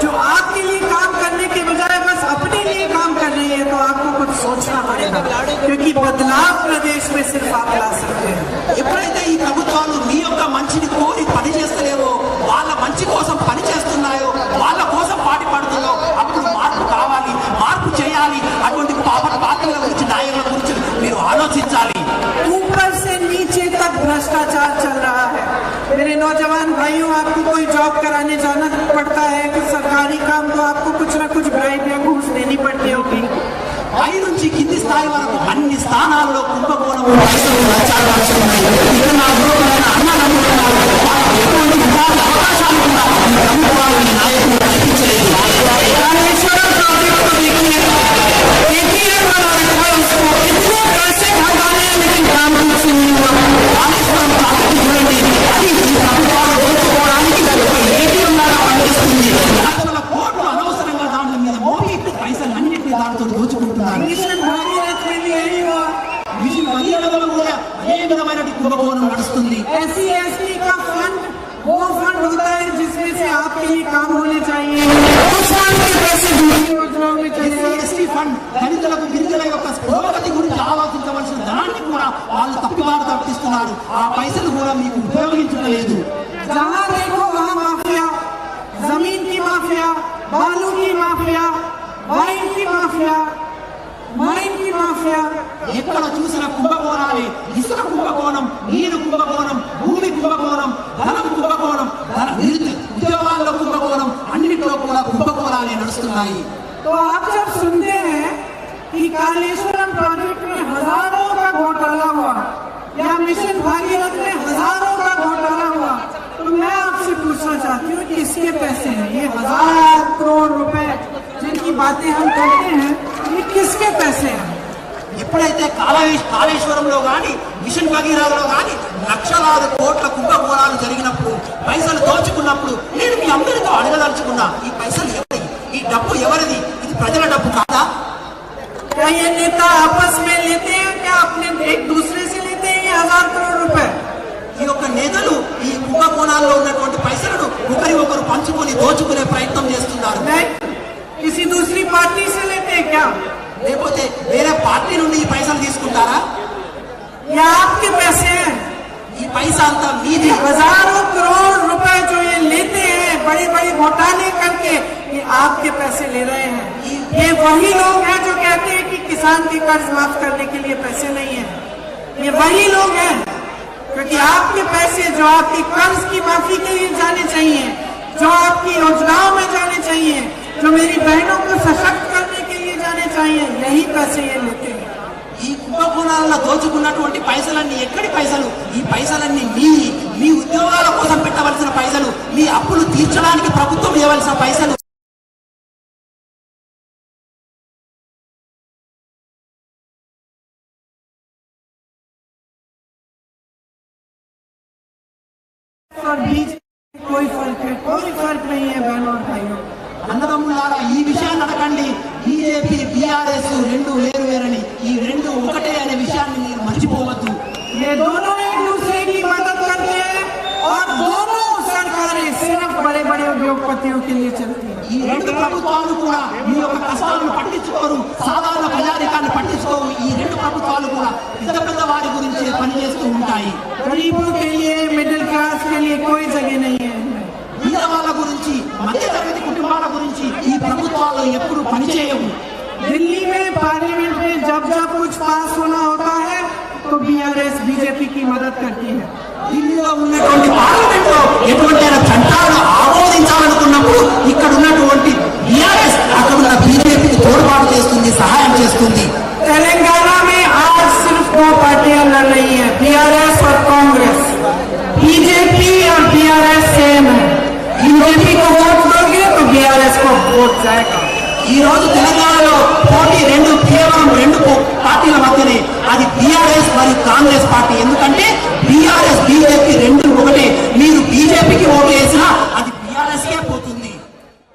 A: जो आपके लिए काम करने के बजाय बस अपने लिए काम कर रही है, तो आपको कुछ सोचना पड़ेगा, क्योंकि बदलाव प्रदेश में सिर्फ आप ला सकते हैं.
B: ఎప్పుడైతే ఈ ప్రభుత్వాలు మీ యొక్క మంచిని కోరి పని చేస్తలేవో, వాళ్ళ మంచి కోసం పని చేస్తున్నాయో, వాళ్ళ కోసం పాటు పడుతుందో, అప్పుడు మార్పు కావాలి, మార్పు చేయాలి. అటువంటి పార్టీల గురించి, నాయకుల గురించి మీరు ఆలోచించాలి.
A: ऊपर से नीचे तक भ्रष्टाचार चल रहा है. मेरे नौजवान भाइयों, आपको कोई जॉब कराने जाना पड़ता है, कुछ सरकारी काम, तो आपको कुछ ना कुछ ब्राइब या घूस देनी पड़ती होगी.
B: పై నుంచి కింది స్థాయి వరకు అన్ని స్థానాల్లో కుంభకోణం అవకాశాలు కూడా ప్రభుత్వాలు నాయకులు కల్పించలేదు. కోట్లు అనవసరంగా దాని మీద మోపి పైసలు అన్నింటినీ దాంతో దోచుకుంటున్నారు. కూడా అదే విధమైన కుంభకోణం నడుస్తుంది.
A: SC/ST का फंड वो फंड होता है जिसमें से आपके लिए बंद होने चाहिए, किसान के पैसे दूसरी योजनाओं में चले
B: ఎస్సీ ఎస్టీ ఫండ్ దళితులకు గిరిజనుల యొక్క పురోగతి గురించి ఆలోచించవలసిన ధనాన్ని కూడా వాళ్ళు తప్పివారు తప్పిస్తున్నారు. ఆ పైసలు కూడా మీకు ఉపయోగించలేదు.
A: जहाँ देखो वहाँ माफिया, जमीन की माफिया, बालू की माफिया, वाइन की माफिया, माइन की माफिया.
B: ఎక్కడ చూసిన కుంభకోణాలే. ఇసుక కుంభకోణం, నీరు కుంభకోణం, భూమి కుంభకోణం, ధనం కుంభకోణం, ఉద్యోగాల్లో కుంభకోణం, అన్నింటిలో కూడా కుంభకోణాలే నడుస్తున్నాయి.
A: तो आप जब सुनते हैं कि कालेश्वरम प्रोजेक्ट में हजारों का घोटाला हुआ या मिशन भागीरथ में हजारों का घोटाला हुआ, तो मैं आपसे पूछना चाहती हूँ कि किसके पैसे हैं? ये 1000 करोड़ रुपए जिनकी बातें हम करते हैं, ये किसके पैसे हैं?
B: ఎప్పుడైతే కాళేశ్వరంలో కానీ మిషన్ భగీరథలో కానీ లక్షలాది కోట్ల కుంభకోణాలు జరిగినప్పుడు, పైసలు దోచుకున్నప్పుడు నేను మీ అందరితో అడగదలుచుకున్నా, ఈ పైసలు ఎవరిది? ఈ డబ్బు ఎవరిది? ఇది ప్రజల డబ్బు కాదా?
A: क्या ये नेता आपस में लेते हैं? क्या अपने एक दूसरे से लेते हैं ये 1000 करोड़ रुपए?
B: ఈ యొక్క నేతలు ఈ కుంభకోణాల్లో ఉన్నటువంటి పైసలను ఒకరు పంచుకొని దోచుకునే ప్రయత్నం చేస్తున్నారు.
A: नहीं, किसी दूसरी पार्टी से लेते हैं क्या?
B: లేకపోతే వేరే పార్టీ నుండి ఈ పైసలు తీసుకుంటారా?
A: या आपके पैसे हैं?
B: ఈ పైసా అంతా మీది.
A: हजारों करोड़ रुपए जो ये लेते हैं बड़े बड़े घोटाले करके, ये आपके पैसे ले रहे हैं. ये वही लोग हैं जो कहते हैं कि किसान के कर्ज माफ करने के लिए पैसे नहीं है. ये वही लोग हैं, क्योंकि आपके पैसे जो आपकी कर्ज की माफी के लिए जाने चाहिए, जो आपकी योजनाओं में जाने चाहिए, जो मेरी बहनों को सशक्त करने के लिए जाने चाहिए, यही पैसे ये लेते हैं.
B: ఈ కుంభకోణాలలో దోచుకున్నటువంటి పైసలన్నీ ఎక్కడి పైసలు? ఈ పైసలన్నీ మీ ఉద్యోగాల కోసం పెట్టవలసిన పైసలు, మీ అప్పులు తీర్చడానికి ప్రభుత్వం ఇవ్వవలసిన పైసలు.
A: और बीच कोई फर्क नहीं है बहनों और भाइयों.
B: అన్నదమ్ములారా, ఈ విషయాన్ని అడగండి. బీజేపీ బీఆర్ఎస్ రెండు వేరువేరని, ఈ రెండు ఒకటే అనే విషయాన్ని మీరు మర్చిపోవద్దు.
A: ये दोनों एक दूसरे की मदद करते हैं और दोनों सरकारें सिर्फ बड़े बड़े उद्योगपतियों के लिए चलती हैं.
B: ఈ రెండు ప్రభుత్వాలు కూడా మీ యొక్క కష్టాలను పట్టించుకోరు, సాధారణ ప్రజానికాన్ని పట్టించుకోరు. ఈ రెండు ప్రభుత్వాలు కూడా పెద్ద వారి గురించి పనిచేస్తూ ఉంటాయి.
A: गरीबों के लिए, मिडिल क्लास के लिए कोई जगह नहीं है.
B: పేదవాళ్ళ గురించి, మధ్యతరగతి కుటుంబాల గురించి ఈ ప్రభుత్వాలు ఎప్పుడు పనిచేయవు.
A: दिल्ली में पार्लियामेंट में जब कुछ पास होना होता है तो बीआरएस बीजेपी की मदद करती है.
B: ఢిల్లీలో ఉన్నటువంటి పార్లమెంట్ లో ఎటువంటి చట్టాలను ఆమోదించాలనుకున్నప్పుడు ఇక్కడ ఉన్నటువంటి బీఆర్ఎస్ అక్కడ ఉన్న బీజేపీకి తోడ్పాటు చేస్తుంది, సహాయం చేస్తుంది.
A: तेलंगाना में आज सिर्फ 2 पार्टियां लड़ रही हैं, बीआरएस और कांग्रेस. बीजेपी और बीआरएस सेम है. बीजेपी को वोट दोगे तो बीआरएस को वोट जाएगा.
B: ఈ రోజు తెలంగాణలో పోటీ కేవలం రెండు పార్టీల మధ్యనే, అది బీఆర్ఎస్ మరియు కాంగ్రెస్ పార్టీ. ఎందుకంటే బీఆర్ఎస్ బీజేపీ రెండు ఒకటే. మీరు బీజేపీకి ఓటు వేసినా అది బీఆర్ఎస్ కే పోతుంది.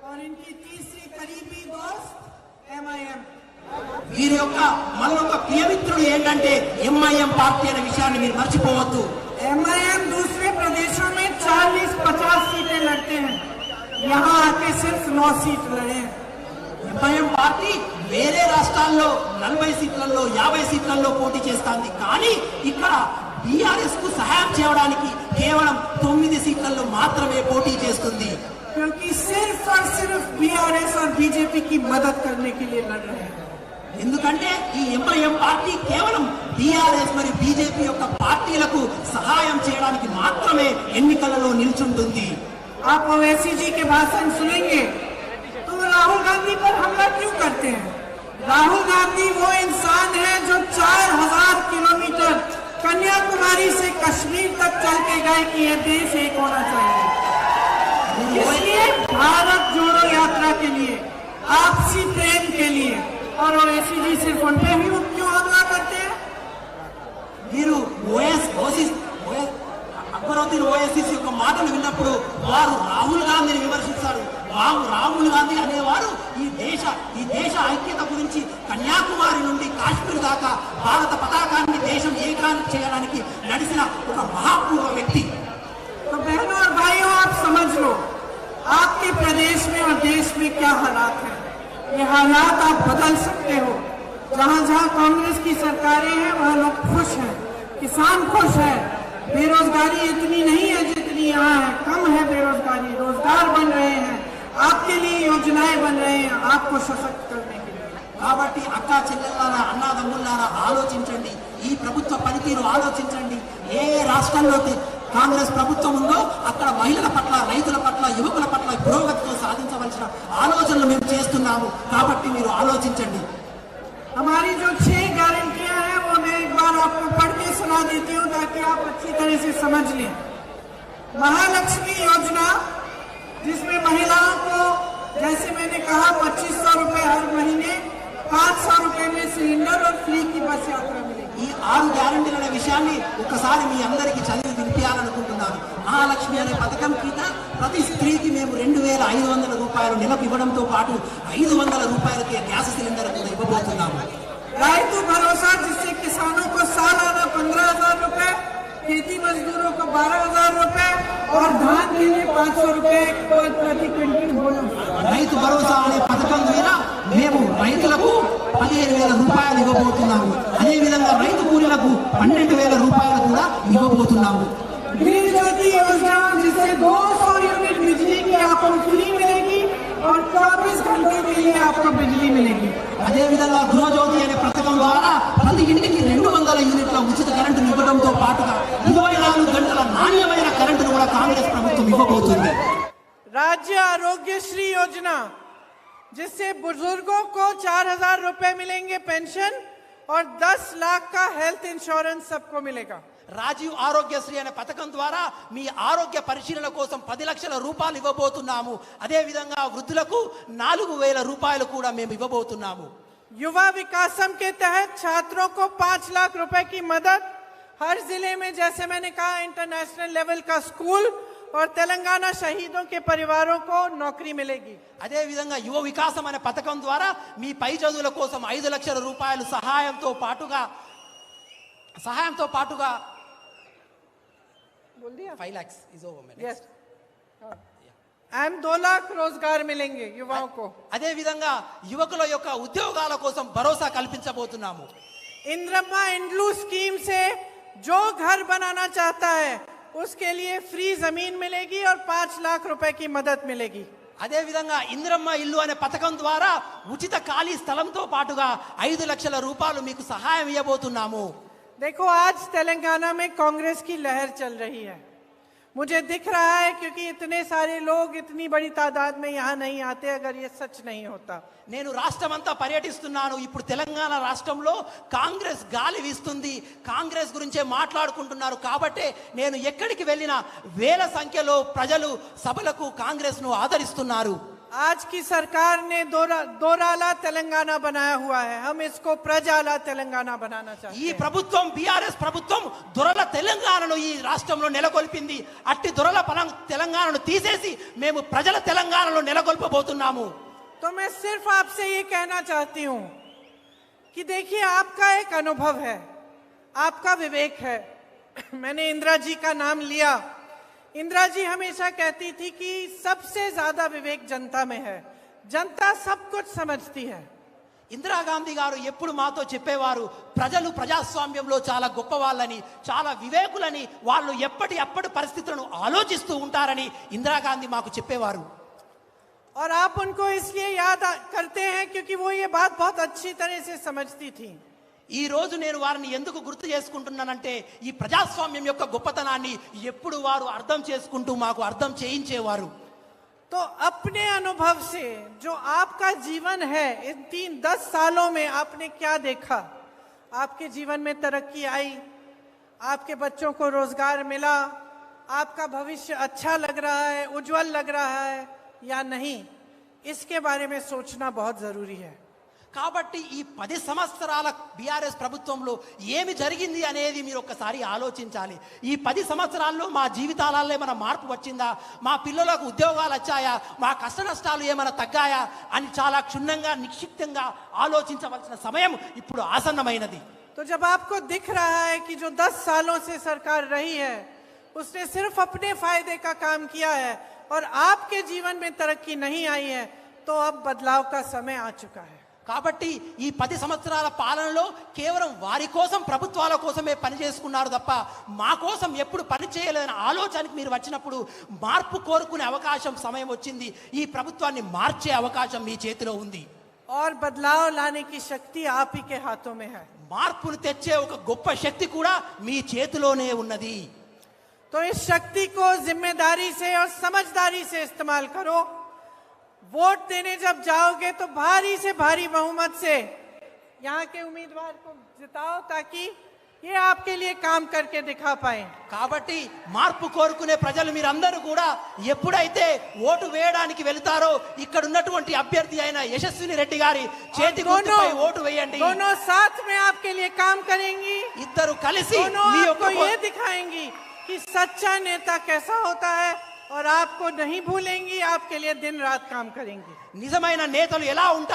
A: और इनकी तीसरी करीबी दोस्त MIM.
B: వీరి యొక్క మరొక ప్రియమిత్రుడు ఏంటంటే ఎంఐఎం పార్టీ అనే విషయాన్ని మీరు మర్చిపోవద్దు.
A: MIM दूसरे प्रदेशों में 40-50 सीटें लड़ते हैं, यहाँ आके सिर्फ 9 सीट लड़े.
B: ఎంఐఎం పార్టీ వేరే రాష్ట్రాల్లో 40 సీట్లలో 50 సీట్లలో పోటీ చేస్తుంది. కానీ ఇక్కడ బీఆర్ఎస్ కు సహాయం చేయడానికి కేవలం 9 సీట్లలో మాత్రమే పోటీ చేస్తుంది.
A: क्योंकि सिर्फ और सिर्फ बीआरएस और बीजेपी की मदद करने के लिए लड़ रहे हैं.
B: ఎందుకంటే ఈ ఎంఐఎం పార్టీ కేవలం బీఆర్ఎస్ మరియు బీజేపీ యొక్క పార్టీలకు సహాయం చేయడానికి మాత్రమే ఎన్నికలలో నిల్చుంటుంది.
A: आप ओवैसी जी के भाषण सुनेंगे तो राहुल गांधी पर हमला क्यों करते हैं? राहुल गांधी वो इंसान है जो 4000 किलोमीटर कन्याकुमारी से कश्मीर तक चल के गए कि यह देश एक होना चाहिए. इसलिए भारत जोड़ो यात्रा के लिए, आपसी प्रेम के लिए, और ओवैसी जी सिर्फ उन पे ही क्यों हमला करते हैं?
B: మీరు అక్బరుద్దీన్ ఓఎస్సీ యొక్క మాటలు విన్నప్పుడు వారు రాహుల్ గాంధీని విమర్శిస్తారు. రాహుల్ గాంధీ అనేవారు ఈ దేశ ఐక్యత గురించి కన్యాకుమారి నుండి కాశ్మీర్ దాకా భారత పతాకాన్ని దేశం ఏకాన్ని చేయడానికి నడిచిన ఒక మహాపూర్వ వ్యక్తి.
A: तो बहनों और भाइयों, आप समझ लो आपके प्रदेश में और देश में क्या हालात है। ये हालात आप बदल सकते हो। जहाँ जहाँ कांग्रेस की सरकारें हैं वहाँ लोग खुश हैं, किसान खुश है, बेरोजगारी इतनी नहीं है जितनी यहाँ है, कम है बेरोजगारी, रोजगार बन रहे हैं, आपके लिए योजनाएं बन रहे हैं आपको सशक्त करने के लिए।
B: కాబట్టి అక్క చెల్లెళ్ళారా అన్నాదమ్ముళ్ళారా ఆలోచించండి, ఈ ప్రభుత్వ పనితీరు ఆలోచించండి. ఏ రాష్ట్రంలో కాంగ్రెస్ ప్రభుత్వం ఉందో అక్కడ మహిళల పట్ల, రైతుల పట్ల, యువకుల పట్ల పురోగతితో సాధించవలసిన ఆలోచనలు మేము చేస్తున్నాము. కాబట్టి మీరు ఆలోచించండి.
A: हमारी जो 6 गारंटियां हैं वो मैं एक बार आपको पढ़ के सुना देती हूँ ताकि आप अच्छी तरह से समझ लें। महालक्ष्मी योजना, जिसमें महिलाओं को, जैसे मैंने कहा, 2500 रुपए हर महीने, 500 रुपए में सिलेंडर और फ्री की बस यात्रा मिलेगी।
B: ఈ 6 గ్యారంటీల అనే విషయాన్ని ఒక్కసారి మీ అందరికీ చదివి వినిపించాలనుకుంటున్నాను. మహాలక్ష్మి అనే పథకం కింద ప్రతి స్త్రీకి మేము 2500 రూపాయలు నెలకు ఇవ్వడంతో పాటు 500 రూపాయలకే గ్యాస్ సిలిండర్ కూడా ఇవ్వబోతున్నాము.
A: రైతు భరోసా, जिससे किसानों को सालाना 15,000 रुपए, खेती मजदूरों को 12,000 रुपए और धान के लिए 500 रुपए प्रति क्विंटल बोनस।
B: రైతు భరోసా అనే పథకం ద్వారా మేము రైతులకు 15,000 రూపాయలు ఇవ్వబోతున్నాము. అదేవిధంగా రైతు కూలీలకు 12,000 రూపాయలు కూడా ఇవ్వబోతున్నాము.
A: गृह ज्योति योजना, जिससे 200 यूनिट बिजली की आपको फ्री मिलेगी और 24 घंटे के लिए आपको बिजली मिलेगी।
B: అదేవిధంగా గృహజ్యోతి అనే పథకం ద్వారా ప్రతి ఇంటికి 200 యూనిట్ల ఉచిత కరెంటును ఇవ్వడంతో పాటుగా 24 గంటల నాణ్యమైన కరెంటును కూడా కాంగ్రెస్ ప్రభుత్వం ఇవ్వబోతుంది.
A: राज्य आरोग्यश्री योजना, जिससे बुजुर्गों को 4,000 रुपए मिलेंगे पेंशन और 10 लाख का हेल्थ इंश्योरेंस सबको मिलेगा।
B: రాజీవ్ ఆరోగ్యశ్రీ అనే పథకం ద్వారా మీ ఆరోగ్య పరిశీలన కోసం 10 లక్షల రూపాయలు ఇవ్వబోతున్నాము. అదేవిధంగా వృద్ధులకు 4,000 రూపాయలు కూడా మేము ఇవ్వబోతున్నాము.
A: युवा विकासम के तहत छात्रों को 5 लाख रुपए की मदद, हर जिले में, जैसे मैंने कहा, इंटरनेशनल लेवल का स्कूल और तेलंगाना शहीदों के परिवारों को नौकरी मिलेगी।
B: అదేవిధంగా యువ వికాసం అనే పథకం ద్వారా మీ పై చదువుల కోసం 5 లక్షల రూపాయలు సహాయంతో పాటుగా
A: बोल दिया
B: 5 lakhs is over man.
A: Yes, and 2 lakh रोजगार मिलेंगे युवाओं को।
B: అదేవిధంగా యువకుల యొక్క ఉద్యోగాల కోసం భరోసా కల్పించబోతున్నాము.
A: इंद्रम्मा इंड्लू स्कीम से जो घर बनाना चाहता है उसके लिए फ्री जमीन मिलेगी और 5 लाख रुपए की मदद मिलेगी।
B: అదేవిధంగా ఇంద్రమ్మ ఇల్లు అనే పథకం ద్వారా ఉచిత ఖాళీ స్థలంతో పాటుగా 5 లక్షల రూపాయలు మీకు సహాయం ఇవ్వబోతున్నాము.
A: देखो, आज तेलंगाना में कांग्रेस की लहर चल रही है, मुझे दिख रहा है, क्योंकि इतने सारे लोग इतनी बड़ी तादाद में यहाँ नहीं आते अगर ये सच नहीं होता।
B: నేను రాష్ట్రమంతా పర్యటిస్తున్నాను. ఇప్పుడు తెలంగాణ రాష్ట్రంలో కాంగ్రెస్ గాలి వీస్తుంది, కాంగ్రెస్ గురించే మాట్లాడుకుంటున్నారు. కాబట్టి నేను ఎక్కడికి వెళ్ళినా వేల సంఖ్యలో ప్రజలు సభలకు కాంగ్రెస్ను ఆదరిస్తున్నారు.
A: आज की सरकार ने दोराला तेलंगाना बनाया हुआ है, हम इसको प्रजाला तेलंगाना बनाना चाहते
B: ఈ
A: हैं।
B: ప్రభుత్వం, బీఆర్ఎస్ ప్రభుత్వం దొరల తెలంగాణను ఈ రాష్ట్రంలో నెలకొల్పింది. అట్టి దొరల తెలంగాణను తీసేసి మేము ప్రజల తెలంగాణలో నెలకొల్పబోతున్నాము.
A: तो मैं सिर्फ आपसे ये कहना चाहती हूँ कि देखिए, आपका एक अनुभव है, आपका विवेक है। मैंने इंदिरा जी का नाम लिया। इंदिरा जी हमेशा कहती थी कि सबसे ज्यादा विवेक जनता में है, जनता सब कुछ समझती है।
B: ఇందిరాగాంధీ గారు ఎప్పుడు మాతో చెప్పేవారు, ప్రజలు ప్రజాస్వామ్యంలో చాలా గొప్పవాళ్ళని, చాలా వివేకులని, వాళ్ళు ఎప్పటి పరిస్థితులను ఆలోచిస్తూ ఉంటారని ఇందిరాగాంధీ మాకు చెప్పేవారు.
A: और आप उनको इसलिए याद करते हैं क्योंकि वो ये बात बहुत अच्छी तरह से समझती थी।
B: ఈ రోజు నేను వారిని ఎందుకు గుర్తు చేసుకుంటున్నానంటే, ఈ ప్రజాస్వామ్యం యొక్క గొప్పతనాన్ని ఎప్పుడు వారు అర్థం చేసుకుంటూ మాకు అర్థం చేయించేవారు.
A: तो अपने अनुभव से जो आपका जीवन है, इन 10 सालों में आपने क्या देखा? आपके जीवन में तरक्की आई, आपके बच्चों को रोजगार मिला, आपका भविष्य अच्छा लग रहा है, उज्जवल लग रहा है या नहीं, इसके बारे में सोचना बहुत जरूरी है।
B: కాబట్టి ఈ 10 సంవత్సరాల బీఆర్ఎస్ ప్రభుత్వంలో ఏమి జరిగింది అనేది మీరు ఒక్కసారి ఆలోచించాలి. ఈ 10 సంవత్సరాల్లో మా జీవితాలలో ఏమైనా మార్పు వచ్చిందా, మా పిల్లలకు ఉద్యోగాలు వచ్చాయా, మా కష్ట నష్టాలు ఏమైనా తగ్గాయా అని చాలా క్షుణ్ణంగా నిక్షిప్తంగా ఆలోచించవలసిన సమయం ఇప్పుడు ఆసన్నమైనది.
A: तो जब आपको दिख रहा है कि जो 10 सालों से सरकार रही है उसने सिर्फ अपने फायदे का काम किया है, और आपके जीवन में तरक्की नहीं आई है, तो अब बदलाव का समय आ चुका है।
B: కాబట్టి ఈ 10 సంవత్సరాల పాలనలో కేవలం వారి కోసం ప్రభుత్వాల కోసమే పని చేసుకున్నారు తప్ప మా కోసం ఎప్పుడు పని చేయలేదన్న ఆలోచనకి మీరు వచ్చినప్పుడు మార్పు కోరుకునే అవకాశం సమయం వచ్చింది। ఈ ప్రభుత్వాన్ని మార్చే అవకాశం మీ చేతిలో ఉంది।
A: और बदलाव लाने की शक्ति आप ही के हाथों में है।
B: మార్పును తెచ్చే ఒక గొప్ప శక్తి కూడా మీ చేతిలోనే ఉన్నది।
A: तो इस शक्ति को जिम्मेदारी से और समझदारी से इस्तेमाल करो। वोट देने जब जाओगे तो भारी से भारी बहुमत से यहाँ के उम्मीदवार को जिताओ, ताकि ये आपके लिए काम करके दिखा पाए।
B: కాబట్టి మార్పు కోరుకునే ప్రజలు మీరందరూ కూడా ఎప్పుడైతే ఓటు వేయడానికి వెళ్తారో ఇక్కడ ఉన్నటువంటి అభ్యర్థి అయిన యశస్విని రెడ్డి గారి చేతి గుర్తుపై ఓటు వేయండి।
A: दोनों साथ में आपके लिए काम करेंगी।
B: ఇద్దరు కలిసి
A: दोनों
B: మీ
A: आपको
B: యొక్క
A: ये दिखाएंगी कि सच्चा नेता कैसा होता है, और आपको नहीं भूलेंगी, आपके लिए दिन रात काम करेंगी।
B: నిజమైన నేతలు ఎలా ఉంటారు